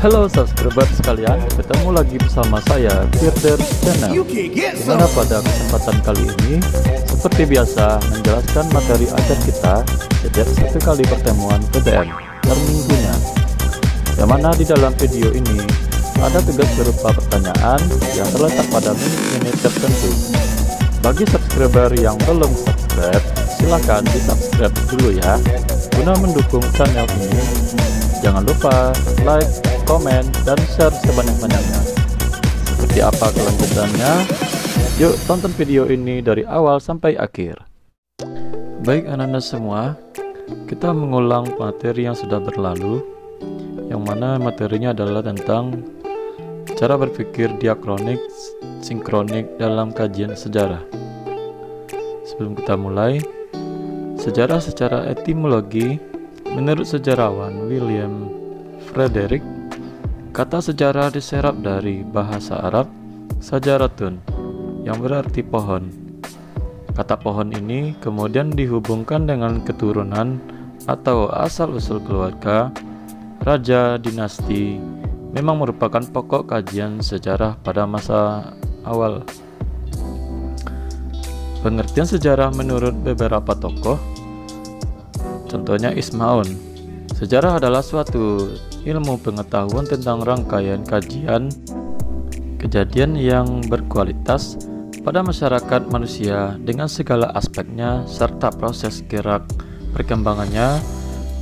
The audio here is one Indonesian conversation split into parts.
Halo subscriber sekalian, ketemu lagi bersama saya Firder Channel. Dimana pada kesempatan kali ini, seperti biasa, menjelaskan materi ajar kita setiap satu kali pertemuan PTM per minggunya. Yang mana di dalam video ini ada tugas berupa pertanyaan yang terletak pada menit-menit tertentu. Bagi subscriber yang belum subscribe, silahkan di subscribe dulu ya, guna mendukung channel ini. Jangan lupa like, komen, dan share sebanyak-banyaknya. Seperti apa kelanjutannya? Yuk tonton video ini dari awal sampai akhir. Baik anak-anak semua, kita mengulang materi yang sudah berlalu, yang mana materinya adalah tentang cara berpikir diakronik, sinkronik dalam kajian sejarah. Sebelum kita mulai, sejarah secara etimologi. Menurut sejarawan William Frederick, kata sejarah diserap dari bahasa Arab sajaratun, yang berarti pohon. Kata pohon ini kemudian dihubungkan dengan keturunan atau asal-usul keluarga, raja, dinasti. Memang merupakan pokok kajian sejarah pada masa awal. Pengertian sejarah menurut beberapa tokoh, contohnya Ismaun, sejarah adalah suatu ilmu pengetahuan tentang rangkaian kajian kejadian yang berkualitas pada masyarakat manusia dengan segala aspeknya serta proses gerak perkembangannya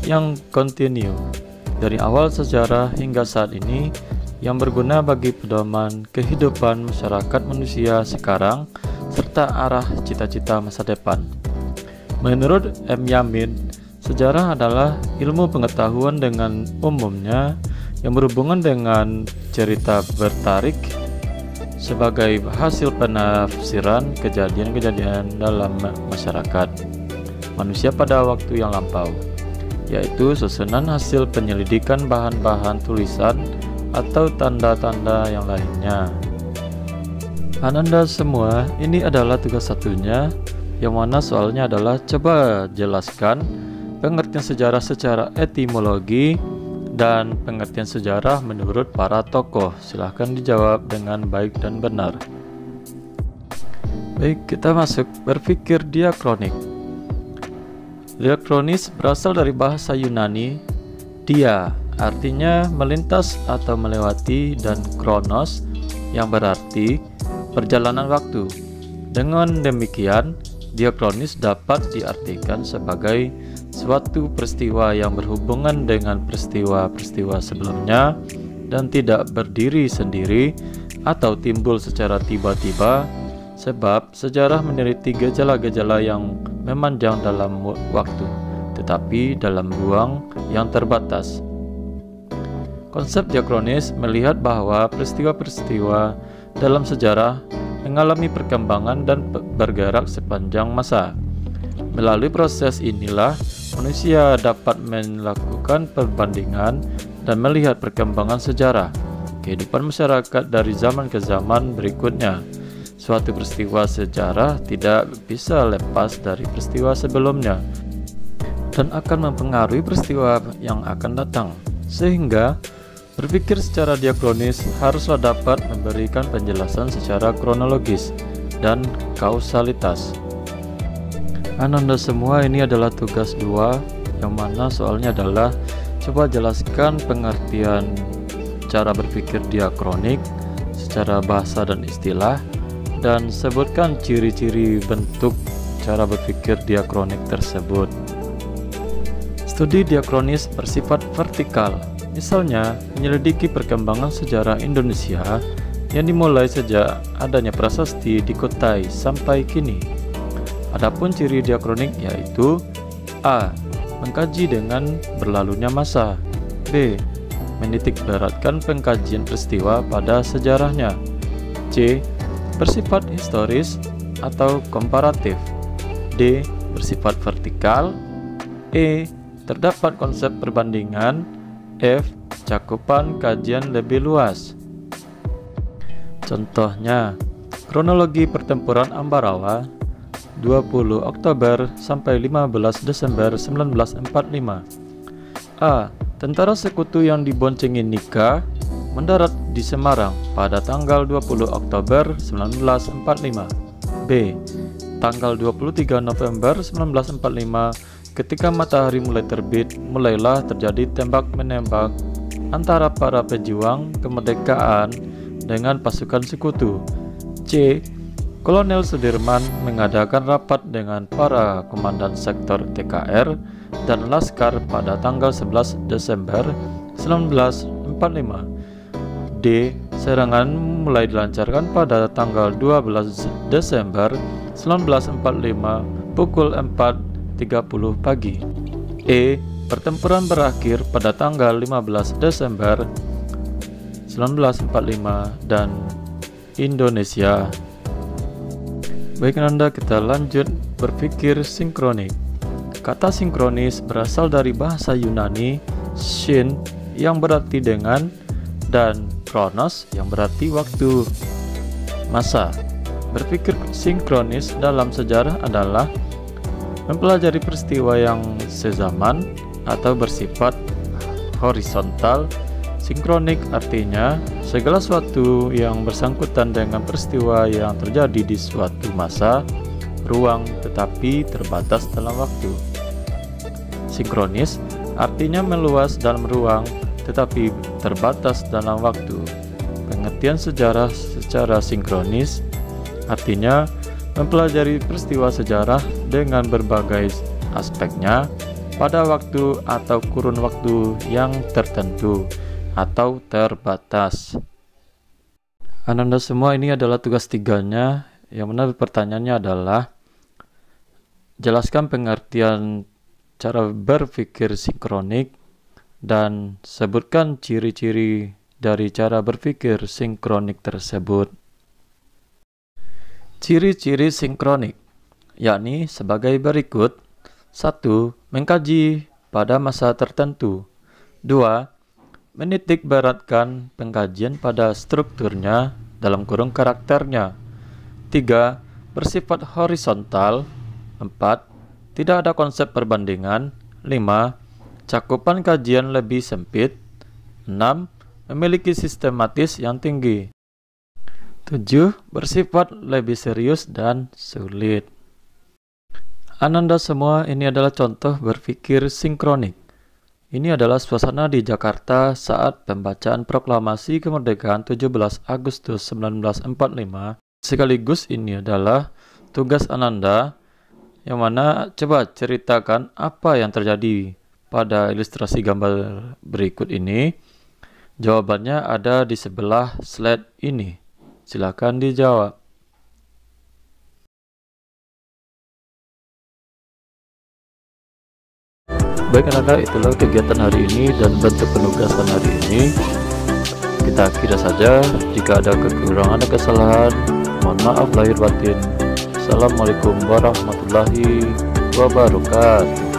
yang kontinu dari awal sejarah hingga saat ini, yang berguna bagi pedoman kehidupan masyarakat manusia sekarang serta arah cita-cita masa depan. Menurut M. Yamin, sejarah adalah ilmu pengetahuan dengan umumnya yang berhubungan dengan cerita bertarik sebagai hasil penafsiran kejadian-kejadian dalam masyarakat manusia pada waktu yang lampau, yaitu susunan hasil penyelidikan bahan-bahan tulisan atau tanda-tanda yang lainnya. Ananda semua, ini adalah tugas satunya, yang mana soalnya adalah coba jelaskan pengertian sejarah secara etimologi dan pengertian sejarah menurut para tokoh. Silahkan dijawab dengan baik dan benar. Baik, kita masuk berpikir diakronik. Diakronis berasal dari bahasa Yunani dia, artinya melintas atau melewati, dan kronos yang berarti perjalanan waktu. Dengan demikian, diakronis dapat diartikan sebagai suatu peristiwa yang berhubungan dengan peristiwa-peristiwa sebelumnya dan tidak berdiri sendiri atau timbul secara tiba-tiba, sebab sejarah meneliti gejala-gejala yang memanjang dalam waktu, tetapi dalam ruang yang terbatas. Konsep diakronis melihat bahwa peristiwa-peristiwa dalam sejarah mengalami perkembangan dan bergerak sepanjang masa. Melalui proses inilah manusia dapat melakukan perbandingan dan melihat perkembangan sejarah kehidupan masyarakat dari zaman ke zaman berikutnya. Suatu peristiwa sejarah tidak bisa lepas dari peristiwa sebelumnya dan akan mempengaruhi peristiwa yang akan datang, sehingga berpikir secara diakronis haruslah dapat memberikan penjelasan secara kronologis dan kausalitas. Ananda semua, ini adalah tugas 2, yang mana soalnya adalah coba jelaskan pengertian cara berpikir diakronik secara bahasa dan istilah, dan sebutkan ciri-ciri bentuk cara berpikir diakronik tersebut. Studi diakronis bersifat vertikal, misalnya menyelidiki perkembangan sejarah Indonesia yang dimulai sejak adanya prasasti di Kutai sampai kini. Adapun ciri diakronik yaitu A. Mengkaji dengan berlalunya masa. B. Menitik beratkan pengkajian peristiwa pada sejarahnya. C. Bersifat historis atau komparatif. D. Bersifat vertikal. E. Terdapat konsep perbandingan. F. Cakupan kajian lebih luas. Contohnya, kronologi pertempuran Ambarawa 20 Oktober sampai 15 Desember 1945. A. Tentara sekutu yang diboncengi Nika mendarat di Semarang pada tanggal 20 Oktober 1945. B. Tanggal 23 November 1945, ketika matahari mulai terbit, mulailah terjadi tembak-menembak antara para pejuang kemerdekaan dengan pasukan sekutu. C. Kolonel Sudirman mengadakan rapat dengan para komandan sektor TKR dan Laskar pada tanggal 11 Desember 1945. D. Serangan mulai dilancarkan pada tanggal 12 Desember 1945 pukul 4.30 pagi. E. Pertempuran berakhir pada tanggal 15 Desember 1945 dan Indonesia. Baik Anda, kita lanjut berpikir sinkronik. Kata sinkronis berasal dari bahasa Yunani shin yang berarti dengan dan kronos yang berarti waktu, masa. Berpikir sinkronis dalam sejarah adalah mempelajari peristiwa yang sezaman atau bersifat horizontal. Sinkronik artinya segala sesuatu yang bersangkutan dengan peristiwa yang terjadi di suatu masa, ruang, tetapi terbatas dalam waktu. Sinkronis artinya meluas dalam ruang, tetapi terbatas dalam waktu. Pengertian sejarah secara sinkronis artinya mempelajari peristiwa sejarah dengan berbagai aspeknya pada waktu atau kurun waktu yang tertentu atau terbatas. Ananda semua, ini adalah tugas 3-nya, yang mana pertanyaannya adalah jelaskan pengertian cara berpikir sinkronik dan sebutkan ciri-ciri dari cara berpikir sinkronik tersebut. Ciri-ciri sinkronik yakni sebagai berikut. 1. Mengkaji pada masa tertentu. 2. Menitik beratkan pengkajian pada strukturnya dalam kurung karakternya. 3. Bersifat horizontal. 4. Tidak ada konsep perbandingan. 5. Cakupan kajian lebih sempit. 6. Memiliki sistematis yang tinggi. 7. Bersifat lebih serius dan sulit. Ananda semua, ini adalah contoh berpikir sinkronik. Ini adalah suasana di Jakarta saat pembacaan proklamasi kemerdekaan 17 Agustus 1945. Sekaligus ini adalah tugas Ananda, yang mana coba ceritakan apa yang terjadi pada ilustrasi gambar berikut ini. Jawabannya ada di sebelah slide ini. Silakan dijawab. Baik anak-anak, itulah kegiatan hari ini dan bentuk penugasan hari ini. Kita akhiri saja. Jika ada kekurangan dan kesalahan, mohon maaf lahir batin. Assalamualaikum warahmatullahi wabarakatuh.